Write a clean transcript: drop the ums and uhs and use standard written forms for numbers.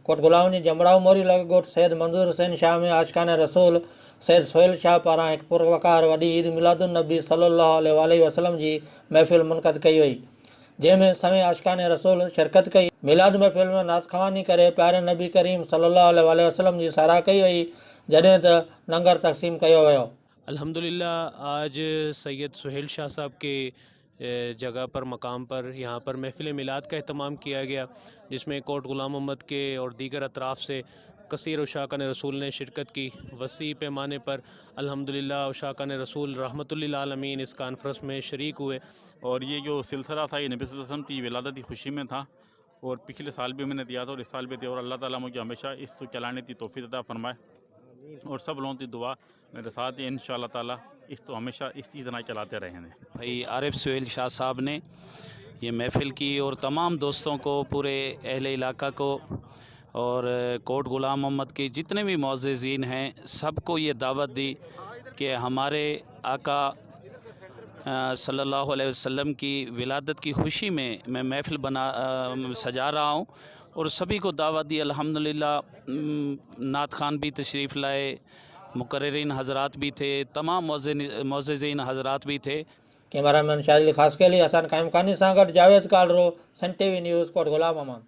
Coat गुलाम जी जमड़ाऊ मोरी लगोट सैयद मंजूर हुसैन शाह में आशिकान रसूल सैयद सोहेल शाह पारां हिकु पुरवकार वॾी ईद मिलादुन नबी सल्लल्लाहु अलैहि वसल्लम जी महफ़िल मुनक़द कई वई, जंहिंमें सवें आशिकान रसूल शिरकत कई। मिलाद महफ़िल में नातख़वानी करे प्यारे नबी करीम सल्लल्लाहु अलैहि वसल्लम जी साराह कई वई, जॾहिं त लंगर तक़सीम कयो वियो। अल्हम्दुलिल्लाह आज सैयद सुहेल शाह साहब के जगह पर मकाम पर यहाँ पर महफ़िल मिलाद का अहतमाम किया गया, जिसमें कोट ग़ुलाम मोहम्मद के और दीगर अतराफ़ से कसीर उशाकान रसूल ने शिरकत की। वसी पैमाने पर अल्हम्दुलिल्लाह उशाकान रसूल रहमतुल्लिल आलमीन इस कॉन्फ्रेंस में शरीक हुए। और ये जो सिलसिला था ये नबी सल्लल्लाहु अलैहि वसल्लम की विलादत की खुशी में था, और पिछले साल भी मैंने दिया था और इस साल भी दिया, और अल्लाह ताला मुझे हमेशा इस चलाने की तौफीक अता फरमाए, और सब लोगों की दुआ मेरे साथ ही इंशाअल्लाह ताला इस तो हमेशा इसी तरह चलाते रहेंगे। भाई आरिफ सुहेल शाह साहब ने ये महफ़िल की और तमाम दोस्तों को, पूरे अहले इलाका को और कोट ग़ुलाम मोहम्मद के जितने भी मुअज़्ज़िज़ीन हैं सबको ये दावत दी कि हमारे आका सल्लल्लाहु अलैहि वसल्लम की विलादत की खुशी में मैं महफ़िल सजा रहा हूँ, और सभी को दावत दी। अल्हम्दुलिल्लाह नात खान भी तशरीफ़ लाए, मुकर्रिरीन हज़रात भी थे, तमाम मुअज़्ज़िज़ीन हज़रात भी थे। कैमरामैन शाजिल खास के लिए हसन कायम खानी सां गॾु Javed कालरो, Sun TV news coat गुलाम मोहम्मद।